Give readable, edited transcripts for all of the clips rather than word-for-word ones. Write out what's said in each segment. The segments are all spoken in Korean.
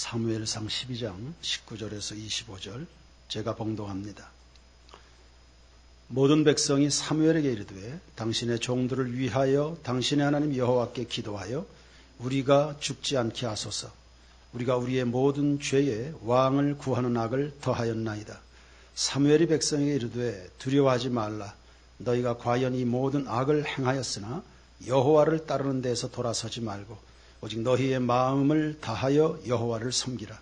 사무엘상 12장 19절에서 25절 제가 봉독합니다. 모든 백성이 사무엘에게 이르되 당신의 종들을 위하여 당신의 하나님 여호와께 기도하여 우리가 죽지 않게 하소서. 우리가 우리의 모든 죄에 왕을 구하는 악을 더하였나이다. 사무엘이 백성에게 이르되 두려워하지 말라. 너희가 과연 이 모든 악을 행하였으나 여호와를 따르는 데에서 돌아서지 말고 오직 너희의 마음을 다하여 여호와를 섬기라.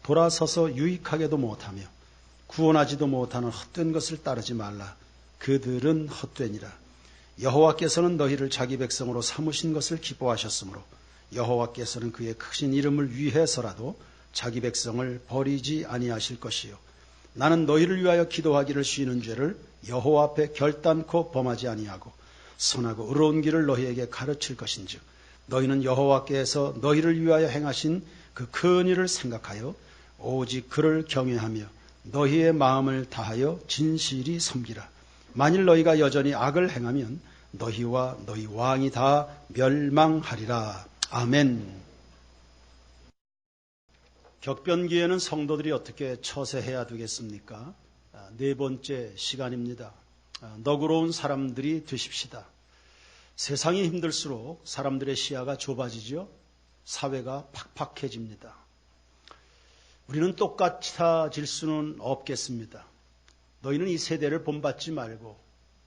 돌아서서 유익하게도 못하며 구원하지도 못하는 헛된 것을 따르지 말라. 그들은 헛되니라. 여호와께서는 너희를 자기 백성으로 삼으신 것을 기뻐하셨으므로 여호와께서는 그의 크신 이름을 위해서라도 자기 백성을 버리지 아니하실 것이요. 나는 너희를 위하여 기도하기를 쉬는 죄를 여호와 앞에 결단코 범하지 아니하고 선하고 의로운 길을 너희에게 가르칠 것인즉 너희는 여호와께서 너희를 위하여 행하신 그 큰 일을 생각하여 오직 그를 경외하며 너희의 마음을 다하여 진실이 섬기라. 만일 너희가 여전히 악을 행하면 너희와 너희 왕이 다 멸망하리라. 아멘. 격변기에는 성도들이 어떻게 처세해야 되겠습니까? 네 번째 시간입니다. 너그러운 사람들이 되십시다. 세상이 힘들수록 사람들의 시야가 좁아지죠. 사회가 팍팍해집니다. 우리는 똑같아질 수는 없겠습니다. 너희는 이 세대를 본받지 말고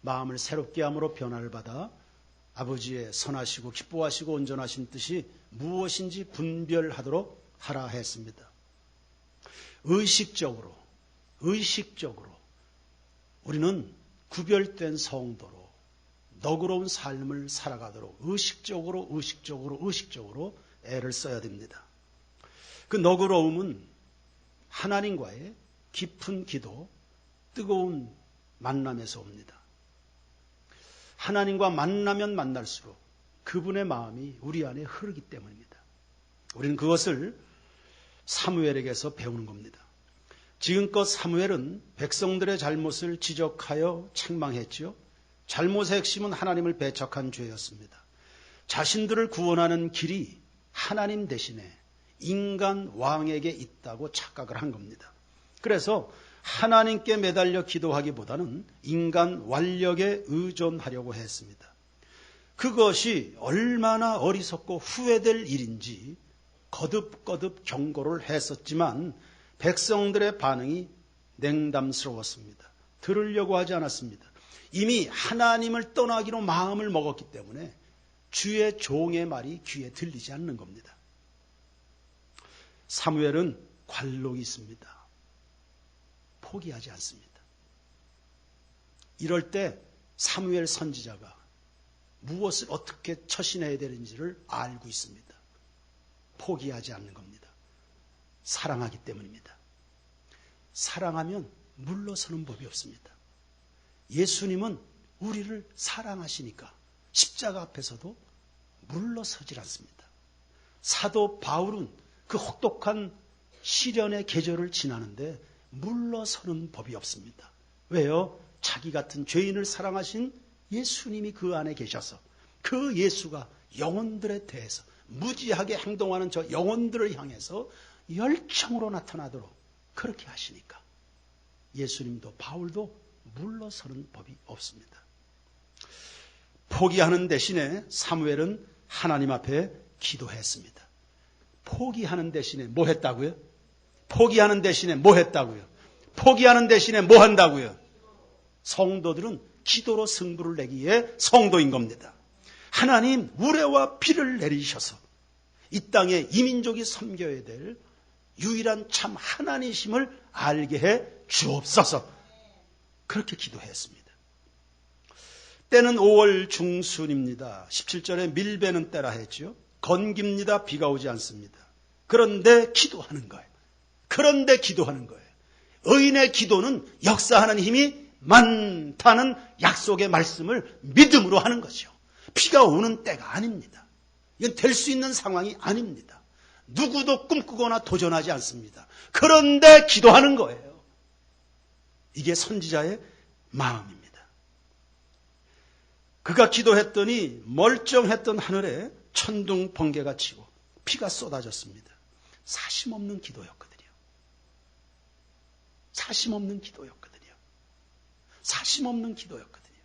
마음을 새롭게 함으로 변화를 받아 아버지의 선하시고 기뻐하시고 온전하신 뜻이 무엇인지 분별하도록 하라 했습니다. 의식적으로 우리는 구별된 성도로 너그러운 삶을 살아가도록 의식적으로 애를 써야 됩니다. 그 너그러움은 하나님과의 깊은 기도, 뜨거운 만남에서 옵니다. 하나님과 만나면 만날수록 그분의 마음이 우리 안에 흐르기 때문입니다. 우리는 그것을 사무엘에게서 배우는 겁니다. 지금껏 사무엘은 백성들의 잘못을 지적하여 책망했지요. 잘못의 핵심은 하나님을 배척한 죄였습니다. 자신들을 구원하는 길이 하나님 대신에 인간 왕에게 있다고 착각을 한 겁니다. 그래서 하나님께 매달려 기도하기보다는 인간 완력에 의존하려고 했습니다. 그것이 얼마나 어리석고 후회될 일인지 거듭거듭 경고를 했었지만 백성들의 반응이 냉담스러웠습니다. 들으려고 하지 않았습니다. 이미 하나님을 떠나기로 마음을 먹었기 때문에 주의 종의 말이 귀에 들리지 않는 겁니다. 사무엘은 관록이 있습니다. 포기하지 않습니다. 이럴 때 사무엘 선지자가 무엇을 어떻게 처신해야 되는지를 알고 있습니다. 포기하지 않는 겁니다. 사랑하기 때문입니다. 사랑하면 물러서는 법이 없습니다. 예수님은 우리를 사랑하시니까 십자가 앞에서도 물러서질 않습니다. 사도 바울은 그 혹독한 시련의 계절을 지나는데 물러서는 법이 없습니다. 왜요? 자기 같은 죄인을 사랑하신 예수님이 그 안에 계셔서 그 예수가 영혼들에 대해서 무지하게 행동하는 저 영혼들을 향해서 열정으로 나타나도록 그렇게 하시니까 예수님도 바울도 물러서는 법이 없습니다. 포기하는 대신에 사무엘은 하나님 앞에 기도했습니다. 포기하는 대신에 뭐 했다고요? 포기하는 대신에 뭐 했다고요? 포기하는 대신에 뭐 한다고요? 성도들은 기도로 승부를 내기에 성도인 겁니다. 하나님 우레와 비를 내리셔서 이 땅에 이민족이 섬겨야 될 유일한 참 하나님이심을 알게 해 주옵소서. 그렇게 기도했습니다. 때는 5월 중순입니다. 17절에 밀베는 때라 했죠. 건깁니다. 비가 오지 않습니다. 그런데 기도하는 거예요. 의인의 기도는 역사하는 힘이 많다는 약속의 말씀을 믿음으로 하는 거죠. 비가 오는 때가 아닙니다. 이건 될 수 있는 상황이 아닙니다. 누구도 꿈꾸거나 도전하지 않습니다. 그런데 기도하는 거예요. 이게 선지자의 마음입니다. 그가 기도했더니 멀쩡했던 하늘에 천둥 번개가 치고 비가 쏟아졌습니다. 사심 없는 기도였거든요. 사심 없는 기도였거든요. 사심 없는 기도였거든요.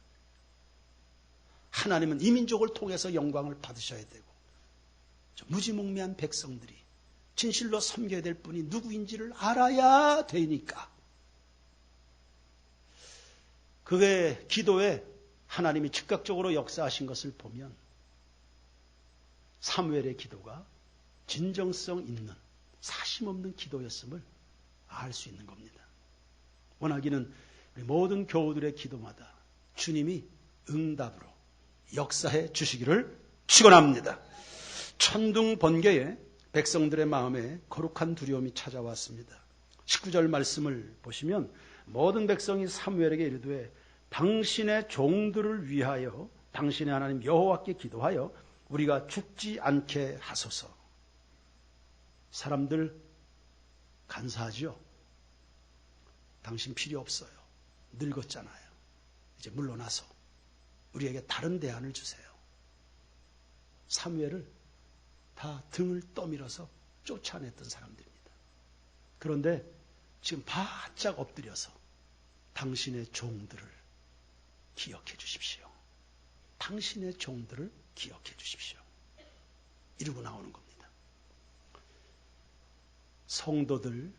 하나님은 이 민족을 통해서 영광을 받으셔야 되고 무지몽매한 백성들이 진실로 섬겨야 될 분이 누구인지를 알아야 되니까 그의 기도에 하나님이 즉각적으로 역사하신 것을 보면 사무엘의 기도가 진정성 있는 사심 없는 기도였음을 알 수 있는 겁니다. 원하기는 우리 모든 교우들의 기도마다 주님이 응답으로 역사해 주시기를 축원합니다. 천둥 번개에 백성들의 마음에 거룩한 두려움이 찾아왔습니다. 19절 말씀을 보시면 모든 백성이 사무엘에게 이르되 당신의 종들을 위하여 당신의 하나님 여호와께 기도하여 우리가 죽지 않게 하소서. 사람들 간사하지요. 당신 필요 없어요. 늙었잖아요. 이제 물러나서 우리에게 다른 대안을 주세요. 사무엘을 다 등을 떠밀어서 쫓아냈던 사람들입니다. 그런데 지금 바짝 엎드려서 당신의 종들을 기억해 주십시오. 당신의 종들을 기억해 주십시오. 이러고 나오는 겁니다. 성도들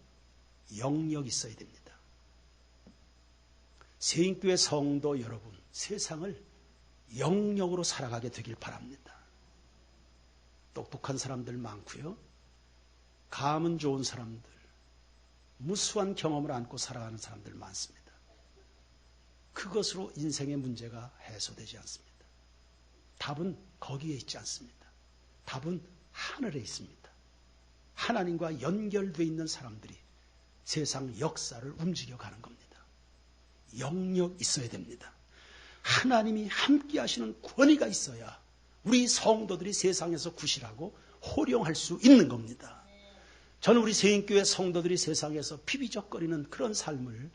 영역 있어야 됩니다. 세인교회 성도 여러분, 세상을 영역으로 살아가게 되길 바랍니다. 똑똑한 사람들 많고요. 감은 좋은 사람들, 무수한 경험을 안고 살아가는 사람들 많습니다. 그것으로 인생의 문제가 해소되지 않습니다. 답은 거기에 있지 않습니다. 답은 하늘에 있습니다. 하나님과 연결되어 있는 사람들이 세상 역사를 움직여가는 겁니다. 영역 있어야 됩니다. 하나님이 함께 하시는 권위가 있어야 우리 성도들이 세상에서 구실하고 호령할 수 있는 겁니다. 저는 우리 세인교회 성도들이 세상에서 피비적거리는 그런 삶을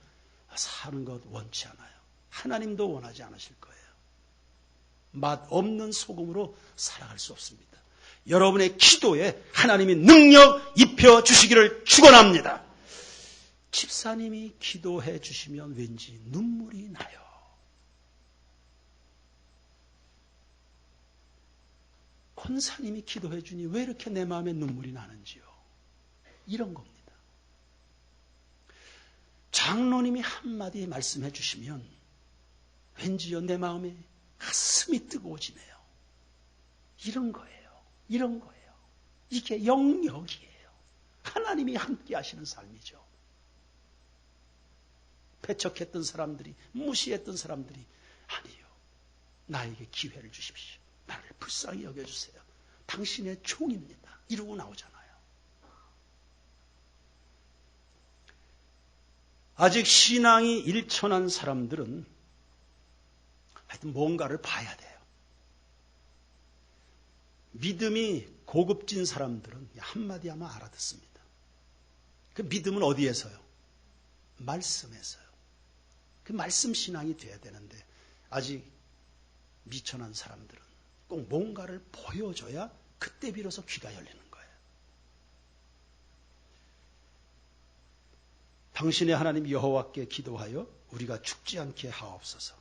사는 것 원치 않아요. 하나님도 원하지 않으실 거예요. 맛 없는 소금으로 살아갈 수 없습니다. 여러분의 기도에 하나님이 능력 입혀주시기를 축원합니다. 집사님이 기도해 주시면 왠지 눈물이 나요. 권사님이 기도해 주니 왜 이렇게 내 마음에 눈물이 나는지요. 이런 겁니다. 장로님이 한마디 말씀해 주시면 왠지요 내 마음에 가슴이 뜨거워지네요. 이런 거예요. 이런 거예요. 이게 영역이에요. 하나님이 함께 하시는 삶이죠. 배척했던 사람들이, 무시했던 사람들이 아니요. 나에게 기회를 주십시오. 나를 불쌍히 여겨주세요. 당신의 종입니다. 이러고 나오잖아요. 아직 신앙이 일천한 사람들은 하여튼 뭔가를 봐야 돼요. 믿음이 고급진 사람들은 한마디 하면 알아듣습니다. 그 믿음은 어디에서요? 말씀에서요. 그 말씀 신앙이 돼야 되는데 아직 미천한 사람들은 꼭 뭔가를 보여줘야 그때 비로소 귀가 열리는 거예요. 당신의 하나님 여호와께 기도하여 우리가 죽지 않게 하옵소서.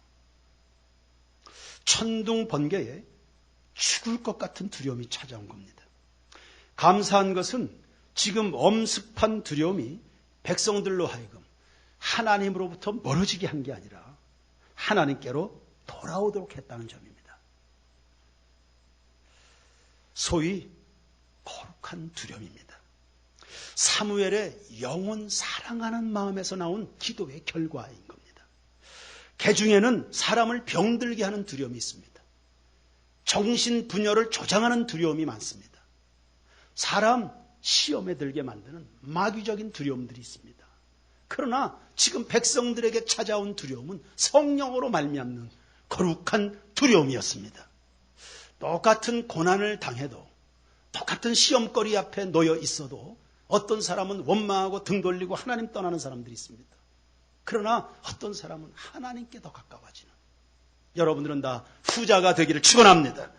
천둥 번개에 죽을 것 같은 두려움이 찾아온 겁니다. 감사한 것은 지금 엄습한 두려움이 백성들로 하여금 하나님으로부터 멀어지게 한 게 아니라 하나님께로 돌아오도록 했다는 점입니다. 소위 거룩한 두려움입니다. 사무엘의 영혼 사랑하는 마음에서 나온 기도의 결과인 겁니다. 개중에는 사람을 병들게 하는 두려움이 있습니다. 정신분열을 조장하는 두려움이 많습니다. 사람 시험에 들게 만드는 마귀적인 두려움들이 있습니다. 그러나 지금 백성들에게 찾아온 두려움은 성령으로 말미암는 거룩한 두려움이었습니다. 똑같은 고난을 당해도 똑같은 시험거리 앞에 놓여 있어도 어떤 사람은 원망하고 등 돌리고 하나님 떠나는 사람들이 있습니다. 그러나 어떤 사람은 하나님께 더 가까워지는 여러분들은 다 후자가 되기를 축원합니다.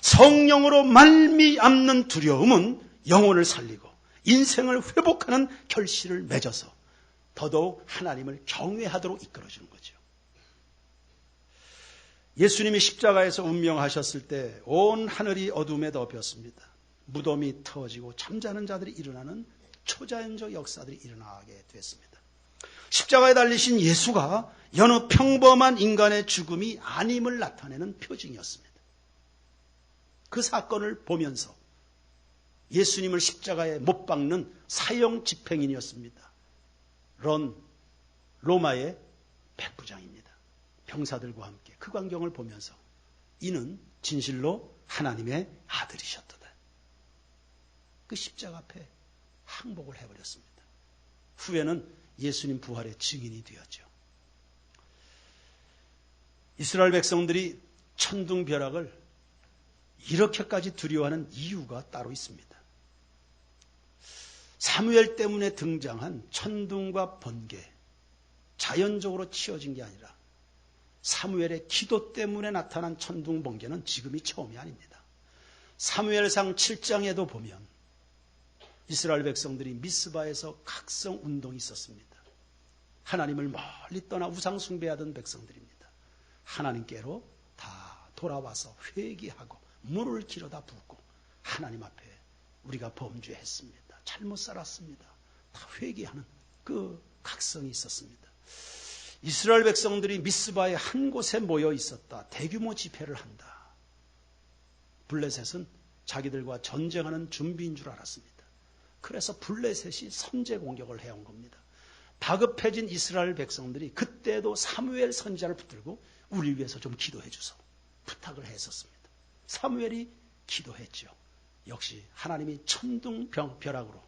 성령으로 말미암는 두려움은 영혼을 살리고 인생을 회복하는 결실을 맺어서 더더욱 하나님을 경외하도록 이끌어주는 거죠. 예수님이 십자가에서 운명하셨을 때 온 하늘이 어둠에 덮였습니다. 무덤이 터지고 잠자는 자들이 일어나는 초자연적 역사들이 일어나게 됐습니다. 십자가에 달리신 예수가 여느 평범한 인간의 죽음이 아님을 나타내는 표징이었습니다. 그 사건을 보면서 예수님을 십자가에 못 박는 사형 집행인이었습니다. 로마의 백부장입니다. 병사들과 함께 그 광경을 보면서 이는 진실로 하나님의 아들이셨도다. 그 십자가 앞에 항복을 해버렸습니다. 후에는 예수님 부활의 증인이 되었죠. 이스라엘 백성들이 천둥벼락을 이렇게까지 두려워하는 이유가 따로 있습니다. 사무엘 때문에 등장한 천둥과 번개, 자연적으로 치어진 게 아니라 사무엘의 기도 때문에 나타난 천둥, 번개는 지금이 처음이 아닙니다. 사무엘상 7장에도 보면 이스라엘 백성들이 미스바에서 각성 운동이 있었습니다. 하나님을 멀리 떠나 우상 숭배하던 백성들입니다. 하나님께로 다 돌아와서 회개하고 물을 길어다 붓고 하나님 앞에 우리가 범죄했습니다. 잘못 살았습니다. 다 회개하는 그 각성이 있었습니다. 이스라엘 백성들이 미스바의 한 곳에 모여 있었다. 대규모 집회를 한다. 블레셋은 자기들과 전쟁하는 준비인 줄 알았습니다. 그래서 블레셋이 선제 공격을 해온 겁니다. 다급해진 이스라엘 백성들이 그때도 사무엘 선지자를 붙들고 우리 위해서 좀 기도해 주소 부탁을 했었습니다. 사무엘이 기도했죠. 역시 하나님이 천둥벼락으로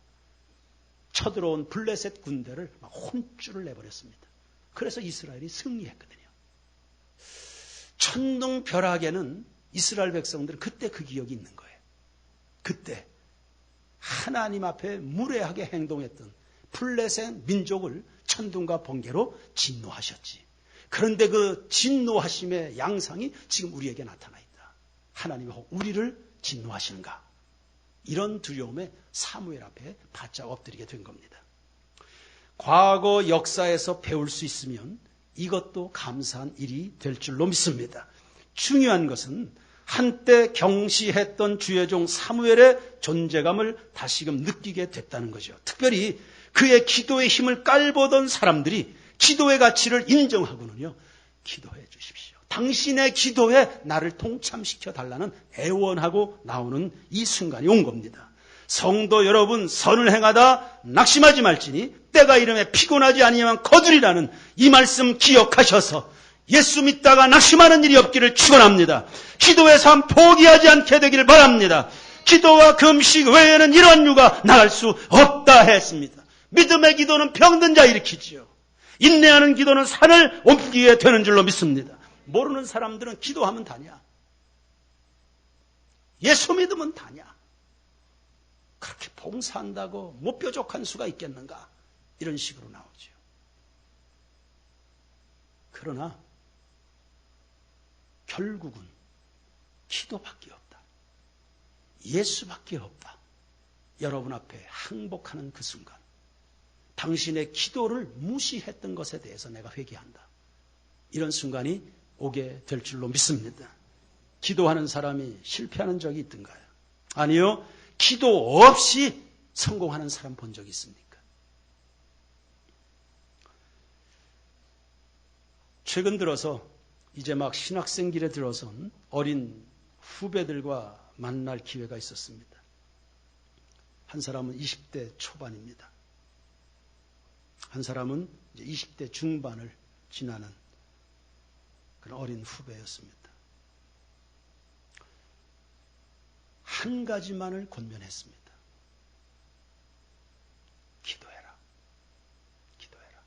쳐들어온 블레셋 군대를 막 혼쭐을 내버렸습니다. 그래서 이스라엘이 승리했거든요. 천둥벼락에는 이스라엘 백성들은 그때 그 기억이 있는 거예요. 그때 하나님 앞에 무례하게 행동했던 블레셋 민족을 천둥과 번개로 진노하셨지. 그런데 그 진노하심의 양상이 지금 우리에게 나타나 있다. 하나님이 우리를 진노하시는가? 이런 두려움에 사무엘 앞에 바짝 엎드리게 된 겁니다. 과거 역사에서 배울 수 있으면 이것도 감사한 일이 될 줄로 믿습니다. 중요한 것은 한때 경시했던 주의 종 사무엘의 존재감을 다시금 느끼게 됐다는 거죠. 특별히 그의 기도의 힘을 깔보던 사람들이 기도의 가치를 인정하고는요. 기도해 주십시오. 당신의 기도에 나를 동참시켜 달라는 애원하고 나오는 이 순간이 온 겁니다. 성도 여러분, 선을 행하다 낙심하지 말지니 때가 이름에 피곤하지 아니하면 거두리라는 이 말씀 기억하셔서 예수 믿다가 낙심하는 일이 없기를 축원합니다. 기도의 삶 포기하지 않게 되기를 바랍니다. 기도와 금식 외에는 이러한 유가 나갈 수 없다 했습니다. 믿음의 기도는 병든 자 일으키지요. 인내하는 기도는 산을 옮기게 되는 줄로 믿습니다. 모르는 사람들은 기도하면 다냐? 예수 믿으면 다냐? 그렇게 봉사한다고 못 뾰족한 수가 있겠는가? 이런 식으로 나오죠. 그러나 결국은 기도밖에 없다. 예수밖에 없다. 여러분 앞에 항복하는 그 순간 당신의 기도를 무시했던 것에 대해서 내가 회개한다. 이런 순간이 오게 될 줄로 믿습니다. 기도하는 사람이 실패하는 적이 있던가요? 아니요. 기도 없이 성공하는 사람 본 적이 있습니까? 최근 들어서 이제 막 신학생 길에 들어선 어린 후배들과 만날 기회가 있었습니다. 한 사람은 20대 초반입니다. 한 사람은 이제 20대 중반을 지나는 그런 어린 후배였습니다. 한 가지만을 권면했습니다. 기도해라. 기도해라.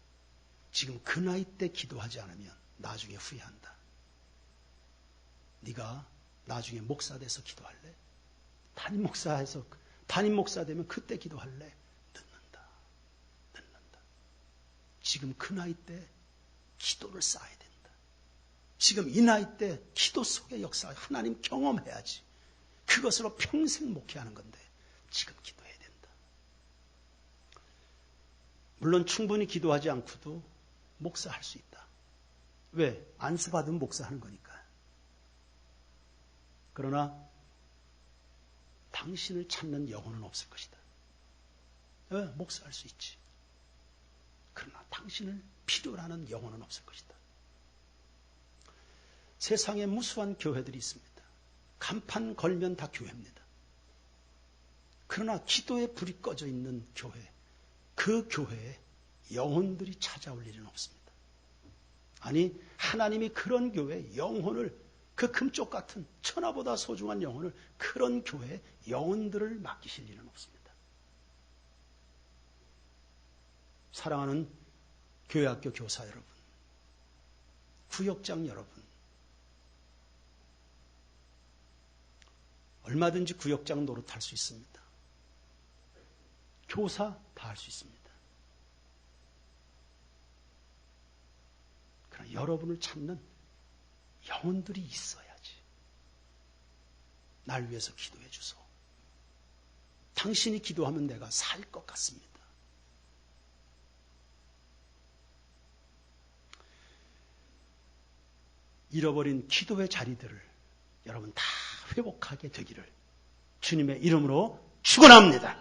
지금 그 나이 때 기도하지 않으면 나중에 후회한다. 네가 나중에 목사 돼서 기도할래? 담임 목사 되면 그때 기도할래? 늦는다. 지금 그 나이 때 기도를 쌓아야 된다. 지금 이 나이 때 기도 속의 역사 하나님 경험해야지. 그것으로 평생 목회하는 건데 지금 기도해야 된다. 물론 충분히 기도하지 않고도 목사할 수 있다. 왜? 안수 받으면 목사하는 거니까. 그러나 당신을 찾는 영혼은 없을 것이다. 왜? 목사할 수 있지. 그러나 당신을 필요로 하는 영혼은 없을 것이다. 세상에 무수한 교회들이 있습니다. 간판 걸면 다 교회입니다. 그러나 기도의 불이 꺼져 있는 교회, 그 교회에 영혼들이 찾아올 일은 없습니다. 아니, 하나님이 그런 교회에 영혼을, 그 금쪽 같은 천하보다 소중한 영혼을 그런 교회에 영혼들을 맡기실 일은 없습니다. 사랑하는 교회학교 교사 여러분, 구역장 여러분, 얼마든지 구역장 노릇할 수 있습니다. 교사 다 할 수 있습니다. 그러나 여러분을 찾는 영혼들이 있어야지. 날 위해서 기도해 주소. 당신이 기도하면 내가 살 것 같습니다. 잃어버린 기도의 자리들을 여러분 다 회복하게 되기를 주님의 이름으로 축원합니다.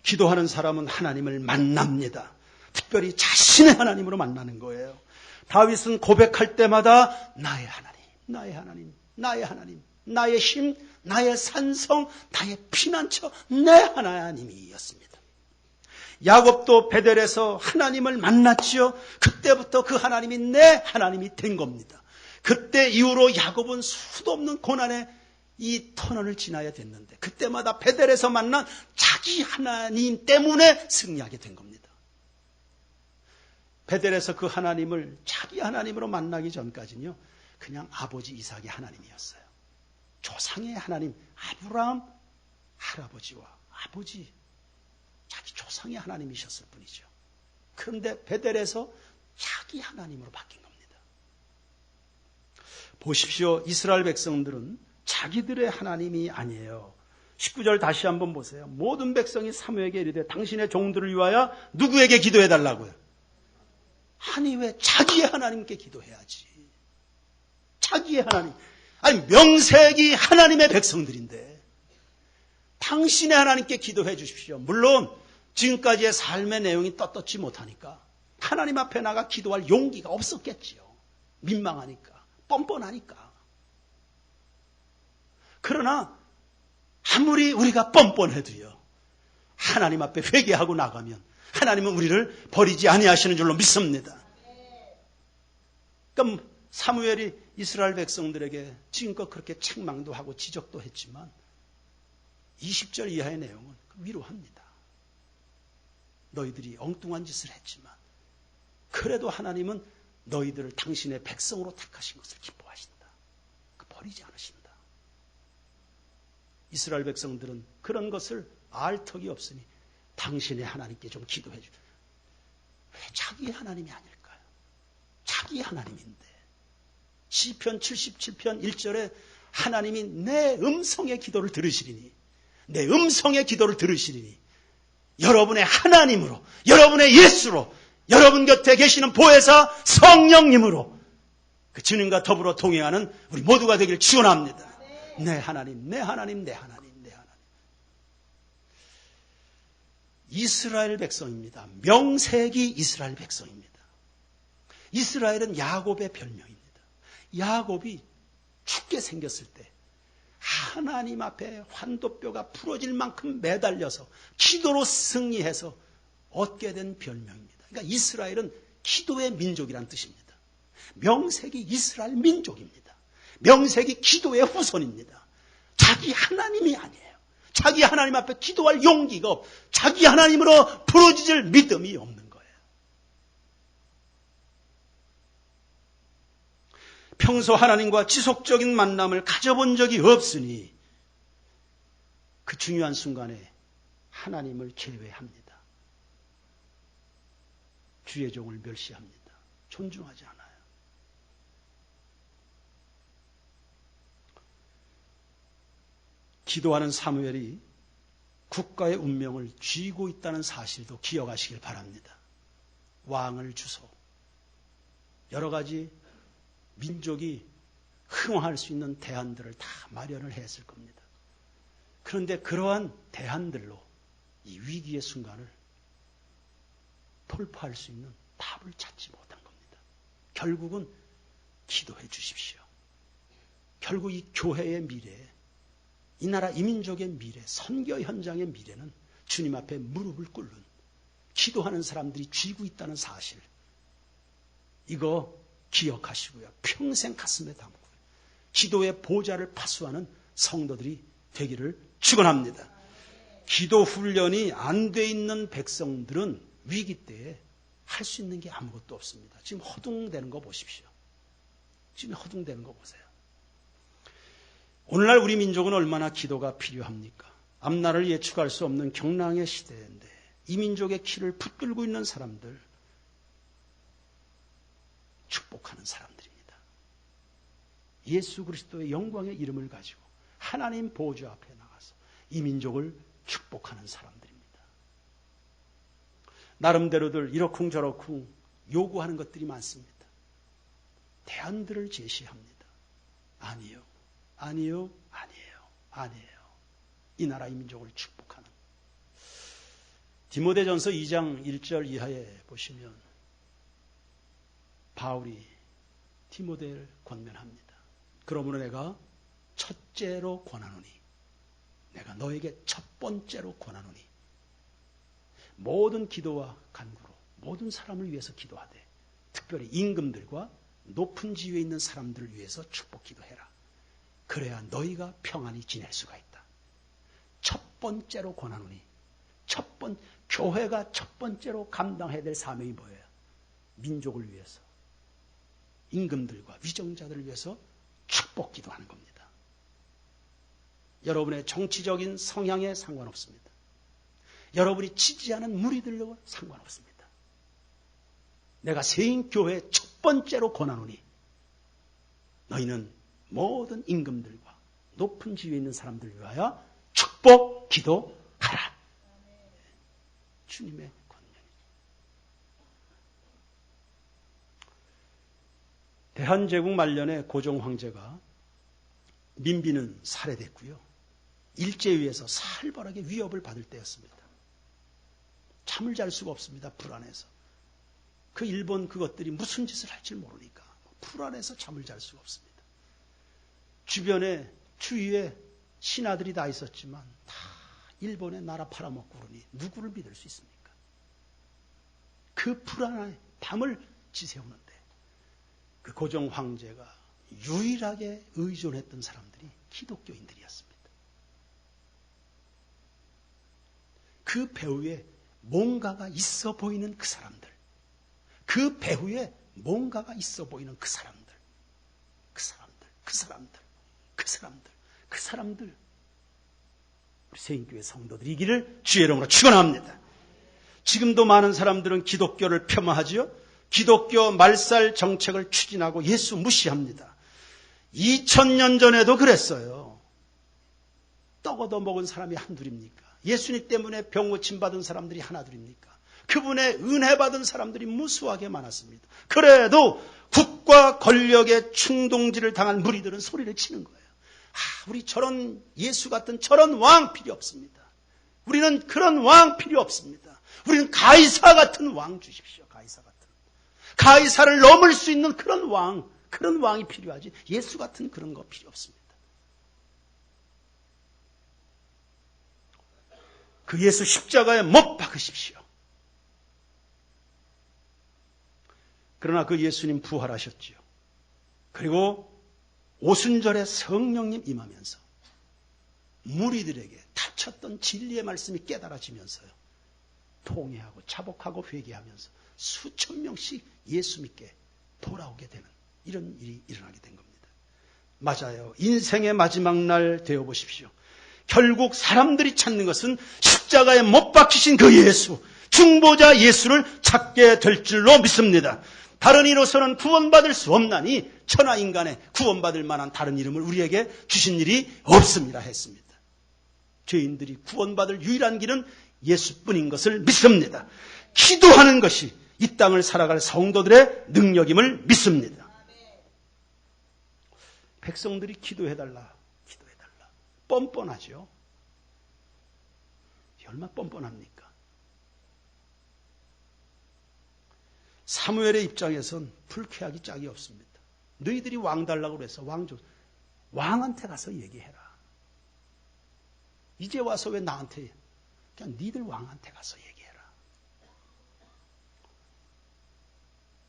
기도하는 사람은 하나님을 만납니다. 특별히 자신의 하나님으로 만나는 거예요. 다윗은 고백할 때마다 나의 하나님, 나의 하나님, 나의 하나님, 나의 힘, 나의 산성, 나의 피난처, 내 하나님이었습니다. 야곱도 베델에서 하나님을 만났지요. 그때부터 그 하나님이 내 하나님이 된 겁니다. 그때 이후로 야곱은 수도 없는 고난의 이 터널을 지나야 됐는데 그때마다 베델에서 만난 자기 하나님 때문에 승리하게 된 겁니다. 베델에서 그 하나님을 자기 하나님으로 만나기 전까지는요, 그냥 아버지 이삭의 하나님이었어요. 조상의 하나님, 아브라함 할아버지와 아버지, 자기 조상의 하나님이셨을 뿐이죠. 그런데 베델에서 자기 하나님으로 바뀐 겁니다. 보십시오. 이스라엘 백성들은 자기들의 하나님이 아니에요. 19절 다시 한번 보세요. 모든 백성이 사무엘에게 이르되 당신의 종들을 위하여 누구에게 기도해달라고요? 아니, 왜 자기의 하나님께 기도해야지. 자기의 하나님. 아니, 명색이 하나님의 백성들인데 당신의 하나님께 기도해 주십시오. 물론 지금까지의 삶의 내용이 떳떳지 못하니까 하나님 앞에 나가 기도할 용기가 없었겠지요. 민망하니까, 뻔뻔하니까. 그러나 아무리 우리가 뻔뻔해도요, 하나님 앞에 회개하고 나가면 하나님은 우리를 버리지 아니하시는 줄로 믿습니다. 그럼 사무엘이 이스라엘 백성들에게 지금껏 그렇게 책망도 하고 지적도 했지만 20절 이하의 내용은 위로합니다. 너희들이 엉뚱한 짓을 했지만 그래도 하나님은 너희들을 당신의 백성으로 택하신 것을 기뻐하신다. 버리지 않으신다. 이스라엘 백성들은 그런 것을 알 턱이 없으니 당신의 하나님께 좀 기도해 주. 왜 자기 하나님이 아닐까요? 자기 하나님인데. 시편 77편 1절에 하나님이 내 음성의 기도를 들으시리니, 내 음성의 기도를 들으시리니 여러분의 하나님으로, 여러분의 예수로, 여러분 곁에 계시는 보혜사 성령님으로 그 주님과 더불어 동행하는 우리 모두가 되길 축원합니다. 내 하나님, 내 하나님, 내 하나님, 내 하나님. 이스라엘 백성입니다. 명색이 이스라엘 백성입니다. 이스라엘은 야곱의 별명입니다. 야곱이 죽게 생겼을 때 하나님 앞에 환도뼈가 부러질 만큼 매달려서 기도로 승리해서 얻게 된 별명입니다. 그러니까 이스라엘은 기도의 민족이란 뜻입니다. 명색이 이스라엘 민족입니다. 명색이 기도의 후손입니다. 자기 하나님이 아니에요. 자기 하나님 앞에 기도할 용기가 없고 자기 하나님으로 부르짖을 믿음이 없는 거예요. 평소 하나님과 지속적인 만남을 가져본 적이 없으니 그 중요한 순간에 하나님을 제외합니다. 주의 종을 멸시합니다. 존중하지 않아요. 기도하는 사무엘이 국가의 운명을 쥐고 있다는 사실도 기억하시길 바랍니다. 왕을 주소. 여러 가지 민족이 흥황할 수 있는 대안들을 다 마련을 했을 겁니다. 그런데 그러한 대안들로 이 위기의 순간을 돌파할 수 있는 답을 찾지 못한 겁니다. 결국은 기도해 주십시오. 결국 이 교회의 미래, 이 나라 이민족의 미래, 선교 현장의 미래는 주님 앞에 무릎을 꿇는 기도하는 사람들이 쥐고 있다는 사실, 이거 기억하시고요. 평생 가슴에 담고 기도의 보좌를 파수하는 성도들이 되기를 축원합니다. 기도 훈련이 안 돼 있는 백성들은 위기 때에 할 수 있는 게 아무것도 없습니다. 지금 허둥대는 거 보십시오. 지금 허둥대는 거 보세요. 오늘날 우리 민족은 얼마나 기도가 필요합니까? 앞날을 예측할 수 없는 경랑의 시대인데 이 민족의 키를 붙들고 있는 사람들, 축복하는 사람들입니다. 예수 그리스도의 영광의 이름을 가지고 하나님 보좌 앞에 나가서 이 민족을 축복하는 사람들입니다. 나름대로들 이러쿵저러쿵 요구하는 것들이 많습니다. 대안들을 제시합니다. 아니요, 아니요, 아니에요, 아니에요. 이 나라 이 민족을 축복하는. 디모데전서 2장 1절 이하에 보시면 바울이 디모데를 권면합니다. 그러므로 내가 첫째로 권하노니, 내가 너에게 첫 번째로 권하노니, 모든 기도와 간구로 모든 사람을 위해서 기도하되 특별히 임금들과 높은 지위에 있는 사람들을 위해서 축복 기도해라. 그래야 너희가 평안히 지낼 수가 있다. 첫 번째로 권하노니, 교회가 첫 번째로 감당해야 될 사명이 뭐예요? 민족을 위해서, 임금들과 위정자들을 위해서 축복 기도하는 겁니다. 여러분의 정치적인 성향에 상관없습니다. 여러분이 지지하는 무리들과 상관없습니다. 내가 세인교회에 첫 번째로 권하노니 너희는 모든 임금들과 높은 지위에 있는 사람들을 위하여 축복 기도하라. 주님의 권면이죠. 대한제국 말년에 고종 황제가 민비는 살해됐고요. 일제위에서 살벌하게 위협을 받을 때였습니다. 잠을 잘 수가 없습니다. 불안해서. 그 일본 그것들이 무슨 짓을 할지 모르니까 불안해서 잠을 잘 수가 없습니다. 주변에 주위에 신하들이 다 있었지만 다 일본의 나라 팔아먹고 그러니 누구를 믿을 수 있습니까? 그 불안한 밤을 지새우는데 그 고종 황제가 유일하게 의존했던 사람들이 기독교인들이었습니다. 그 배후에 뭔가가 있어 보이는 그 사람들, 그 배후에 뭔가가 있어 보이는 그 사람들, 우리 세인교회 성도들이기를 주의 이름으로 축원합니다. 지금도 많은 사람들은 기독교를 폄하하지요. 기독교 말살 정책을 추진하고 예수 무시합니다. 2000년 전에도 그랬어요. 떡 얻어먹은 사람이 한둘입니까? 예수님 때문에 병 고침 받은 사람들이 하나둘입니까? 그분의 은혜 받은 사람들이 무수하게 많았습니다. 그래도 국가 권력의 충동질을 당한 무리들은 소리를 치는 거예요. 우리 저런 예수 같은 저런 왕 필요 없습니다. 우리는 그런 왕 필요 없습니다. 우리는 가이사 같은 왕 주십시오. 가이사를 넘을 수 있는 그런 왕이 필요하지 예수 같은 그런 거 필요 없습니다. 그 예수 십자가에 못 박으십시오. 그러나 그 예수님 부활하셨지요. 그리고 오순절에 성령님 임하면서 무리들에게 다쳤던 진리의 말씀이 깨달아지면서요. 통회하고 자복하고 회개하면서 수천 명씩 예수 믿게 돌아오게 되는 이런 일이 일어나게 된 겁니다. 맞아요. 인생의 마지막 날 되어보십시오. 결국 사람들이 찾는 것은 십자가에 못 박히신 그 예수, 중보자 예수를 찾게 될 줄로 믿습니다. 다른 이로서는 구원받을 수 없나니 천하인간에 구원받을 만한 다른 이름을 우리에게 주신 일이 없습니다 했습니다. 죄인들이 구원받을 유일한 길은 예수뿐인 것을 믿습니다. 기도하는 것이 이 땅을 살아갈 성도들의 능력임을 믿습니다. 백성들이 기도해달라. 뻔뻔하죠. 얼마나 뻔뻔합니까? 사무엘의 입장에선 불쾌하기 짝이 없습니다. 너희들이 왕 달라고 그래서 왕한테 가서 얘기해라. 이제 와서 왜 나한테, 그냥 니들 왕한테 가서 얘기해라.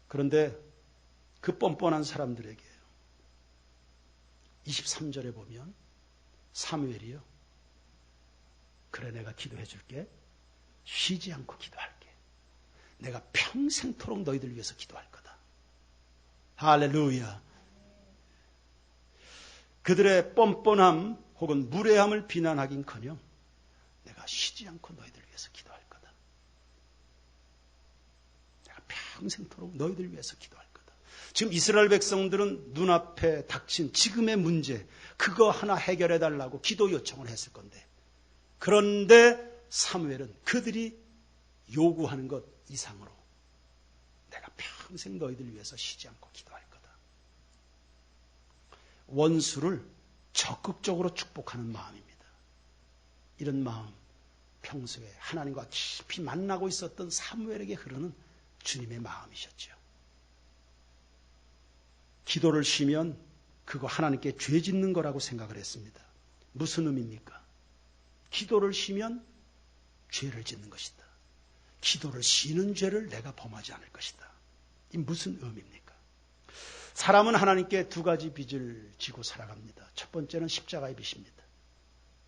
그런데 그 뻔뻔한 사람들에게 23절에 보면 사무엘이요, 그래 내가 기도해 줄게. 쉬지 않고 기도할게. 내가 평생토록 너희들 위해서 기도할 거다. 할렐루야. 그들의 뻔뻔함 혹은 무례함을 비난하긴커녕 내가 쉬지 않고 너희들 위해서 기도할 거다. 내가 평생토록 너희들 위해서 기도할 거다. 지금 이스라엘 백성들은 눈앞에 닥친 지금의 문제, 그거 하나 해결해 달라고 기도 요청을 했을 건데, 그런데 사무엘은 그들이 요구하는 것 이상으로 내가 평생 너희들 위해서 쉬지 않고 기도할 거다. 원수를 적극적으로 축복하는 마음입니다. 이런 마음, 평소에 하나님과 깊이 만나고 있었던 사무엘에게 흐르는 주님의 마음이셨죠. 기도를 쉬면 그거 하나님께 죄 짓는 거라고 생각을 했습니다. 무슨 의미입니까? 기도를 쉬면 죄를 짓는 것이다. 기도를 쉬는 죄를 내가 범하지 않을 것이다. 이 무슨 의미입니까? 사람은 하나님께 두 가지 빚을 지고 살아갑니다. 첫 번째는 십자가의 빚입니다.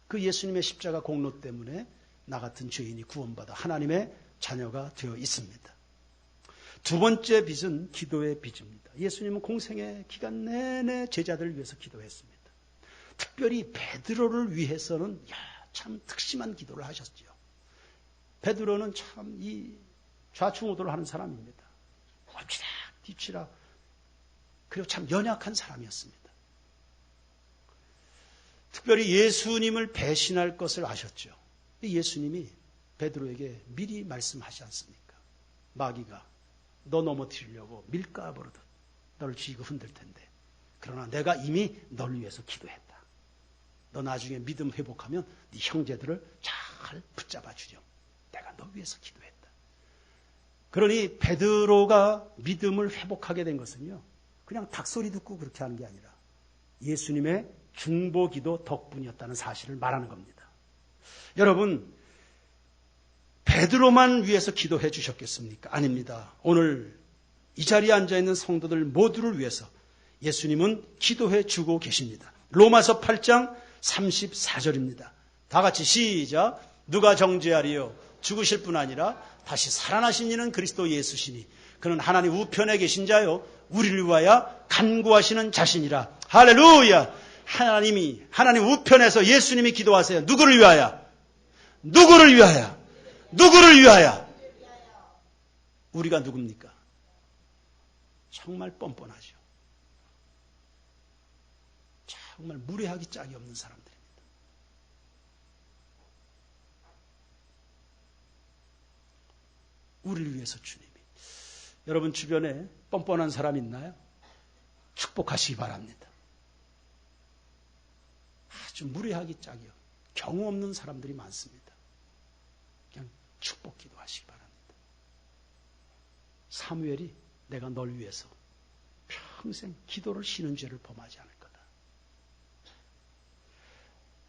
그 예수님의 십자가 공로 때문에 나 같은 죄인이 구원받아 하나님의 자녀가 되어 있습니다. 두 번째 빚은 기도의 빚입니다. 예수님은 공생의 기간 내내 제자들을 위해서 기도했습니다. 특별히 베드로를 위해서는 참 특심한 기도를 하셨죠. 베드로는 참 이 좌충우돌을 하는 사람입니다. 엎치락 뒤치락, 그리고 참 연약한 사람이었습니다. 특별히 예수님을 배신할 것을 아셨죠. 예수님이 베드로에게 미리 말씀하지 않습니까? 마귀가 너 넘어뜨리려고 밀가루 버릇 너를 쥐고 흔들 텐데, 그러나 내가 이미 너를 위해서 기도했다. 너 나중에 믿음 회복하면 네 형제들을 잘 붙잡아 주렴. 내가 너 위해서 기도했다. 그러니 베드로가 믿음을 회복하게 된 것은요, 그냥 닭소리 듣고 그렇게 하는 게 아니라 예수님의 중보기도 덕분이었다는 사실을 말하는 겁니다. 여러분, 베드로만 위해서 기도해 주셨겠습니까? 아닙니다. 오늘 이 자리에 앉아있는 성도들 모두를 위해서 예수님은 기도해 주고 계십니다. 로마서 8장 34절입니다. 다 같이 시작. 누가 정죄하리요? 죽으실 뿐 아니라 다시 살아나신 이는 그리스도 예수시니 그는 하나님 우편에 계신 자요 우리를 위하여 간구하시는 자신이라. 할렐루야. 하나님 우편에서 예수님이 기도하세요. 누구를 위하여? 누구를 위하여? 누구를 위하여? 우리가 누굽니까? 정말 뻔뻔하죠. 정말 무례하기 짝이 없는 사람들입니다. 우리를 위해서 주님이. 여러분 주변에 뻔뻔한 사람 있나요? 축복하시기 바랍니다. 아주 무례하기 짝이요. 경우 없는 사람들이 많습니다. 그냥 축복 기도하시기 바랍니다. 사무엘이 내가 널 위해서 평생 기도를 쉬는 죄를 범하지 않을 거다.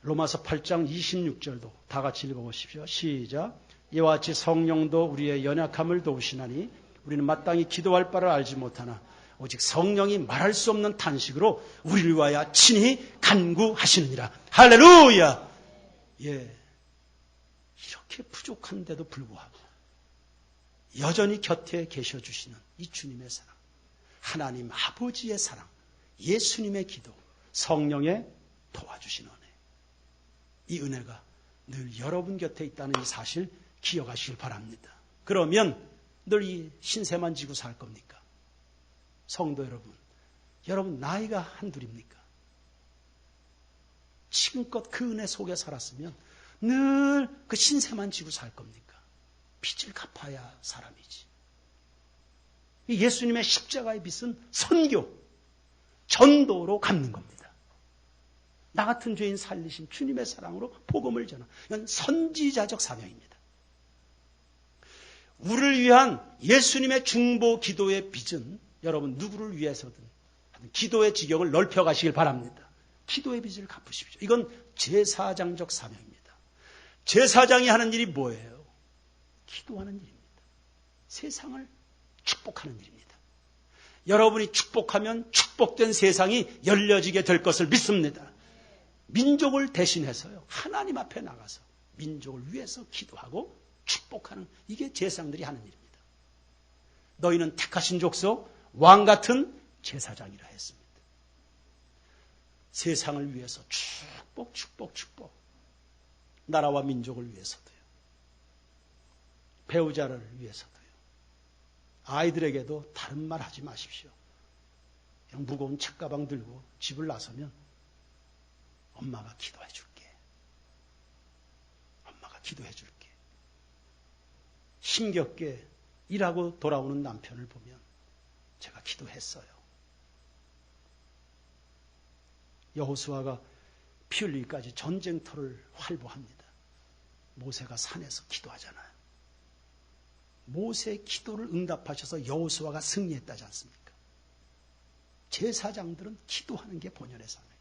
로마서 8장 26절도 다 같이 읽어보십시오. 시작. 이와 같이 성령도 우리의 연약함을 도우시나니 우리는 마땅히 기도할 바를 알지 못하나 오직 성령이 말할 수 없는 탄식으로 우리를 위하여 친히 간구하시느니라. 할렐루야. 예, 이렇게 부족한데도 불구하고 여전히 곁에 계셔주시는 이 주님의 사랑, 하나님 아버지의 사랑, 예수님의 기도, 성령의 도와주신 은혜, 이 은혜가 늘 여러분 곁에 있다는 이 사실 기억하시길 바랍니다. 그러면 늘 이 신세만 지고 살 겁니까? 성도 여러분 나이가 한둘입니까? 지금껏 그 은혜 속에 살았으면 늘 그 신세만 지고 살 겁니까? 빚을 갚아야 사람이지. 예수님의 십자가의 빛은 선교, 전도로 갚는 겁니다. 나 같은 죄인 살리신 주님의 사랑으로 복음을 전하는 이건 선지자적 사명입니다. 우리를 위한 예수님의 중보 기도의 빚은 여러분 누구를 위해서든 기도의 지경을 넓혀가시길 바랍니다. 기도의 빚을 갚으십시오. 이건 제사장적 사명입니다. 제사장이 하는 일이 뭐예요? 기도하는 일입니다. 세상을 축복하는 일입니다. 여러분이 축복하면 축복된 세상이 열려지게 될 것을 믿습니다. 민족을 대신해서요, 하나님 앞에 나가서 민족을 위해서 기도하고 축복하는, 이게 제사장들이 하는 일입니다. 너희는 택하신 족속, 왕 같은 제사장이라 했습니다. 세상을 위해서 축복, 축복, 축복. 나라와 민족을 위해서도요. 배우자를 위해서도요. 아이들에게도 다른 말 하지 마십시오. 그냥 무거운 책가방 들고 집을 나서면 엄마가 기도해 줄게. 엄마가 기도해 줄게. 힘겹게 일하고 돌아오는 남편을 보면 제가 기도했어요. 여호수아가 피 흘리기까지 전쟁터를 활보합니다. 모세가 산에서 기도하잖아요. 모세의 기도를 응답하셔서 여호수아가 승리했다지 않습니까? 제사장들은 기도하는 게 본연의 사명입니다.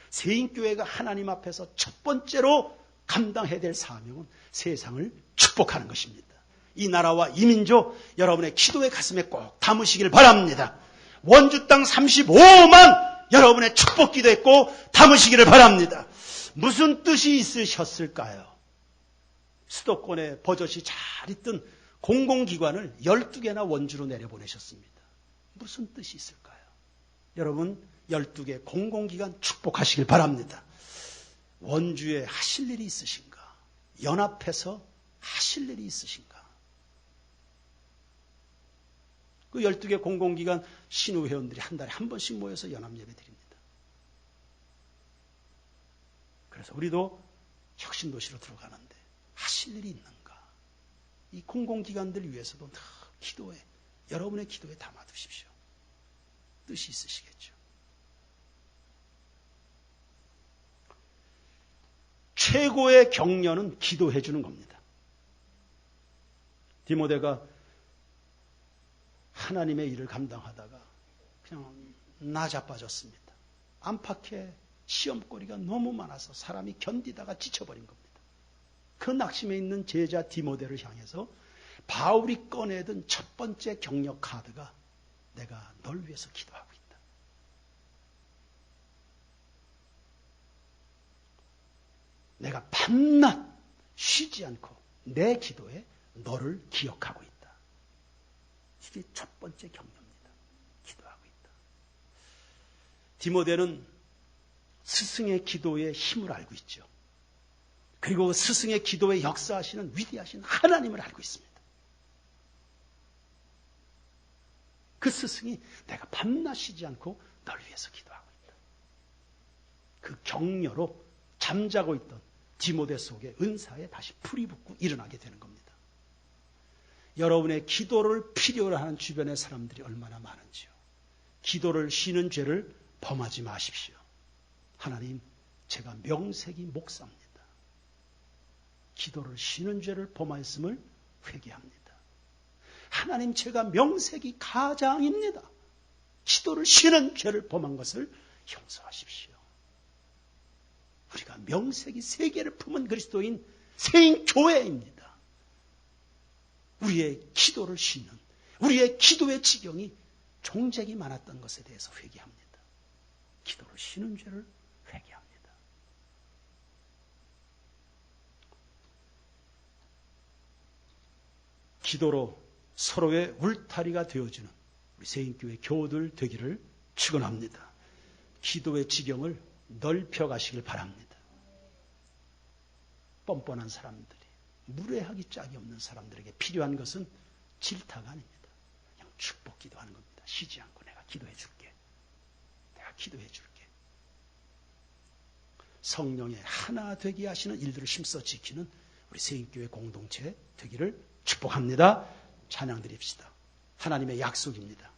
세인교회가 하나님 앞에서 첫 번째로 감당해야 될 사명은 세상을 축복하는 것입니다. 이 나라와 이 민족 여러분의 기도의 가슴에 꼭 담으시길 바랍니다. 원주 땅 35만 여러분의 축복 기도에 꼭 담으시기를 바랍니다. 무슨 뜻이 있으셨을까요? 수도권에 버젓이 잘 있던 공공기관을 12개나 원주로 내려보내셨습니다. 무슨 뜻이 있을까요? 여러분 12개 공공기관 축복하시길 바랍니다. 원주에 하실 일이 있으신가? 연합해서 하실 일이 있으신가? 그 12개 공공기관 신우 회원들이 한 달에 한 번씩 모여서 연합 예배 드립니다. 그래서 우리도 혁신도시로 들어가는데 하실 일이 있는가? 이 공공기관들 위해서도 다 기도에, 여러분의 기도에 담아두십시오. 뜻이 있으시겠죠. 최고의 격려는 기도해 주는 겁니다. 디모데가 하나님의 일을 감당하다가 그냥 나자빠졌습니다. 안팎에 시험거리가 너무 많아서 사람이 견디다가 지쳐버린 겁니다. 그 낙심에 있는 제자 디모데를 향해서 바울이 꺼내든 첫 번째 격려 카드가 내가 널 위해서 기도하고 있다. 내가 밤낮 쉬지 않고 내 기도에 너를 기억하고 있다. 이게 첫 번째 격려입니다. 기도하고 있다. 디모데는 스승의 기도의 힘을 알고 있죠. 그리고 스승의 기도에 역사하시는 위대하신 하나님을 알고 있습니다. 그 스승이 내가 밤낮 쉬지 않고 널 위해서 기도하고 있다. 그 격려로 잠자고 있던 디모데 속에 은사에 다시 풀이 붙고 일어나게 되는 겁니다. 여러분의 기도를 필요로 하는 주변의 사람들이 얼마나 많은지요. 기도를 쉬는 죄를 범하지 마십시오. 하나님, 제가 명색이 목사입니다. 기도를 쉬는 죄를 범하였음을 회개합니다. 하나님, 제가 명색이 가장입니다. 기도를 쉬는 죄를 범한 것을 용서하십시오. 우리가 명색이 3개를 품은 그리스도인 세인교회입니다. 우리의 기도를 쉬는, 우리의 기도의 지경이 종책이 많았던 것에 대해서 회개합니다. 기도를 쉬는 죄를 회개합니다. 기도로 서로의 울타리가 되어주는 우리 세인교회 교우들 되기를 축원합니다. 기도의 지경을 넓혀가시길 바랍니다. 뻔뻔한 사람들이, 무례하기 짝이 없는 사람들에게 필요한 것은 질타가 아닙니다. 그냥 축복 기도하는 겁니다. 쉬지 않고 내가 기도해 줄게. 내가 기도해 줄게. 성령의 하나 되게 하시는 일들을 힘써 지키는 우리 세인교회 공동체 되기를 축복합니다. 찬양 드립시다. 하나님의 약속입니다.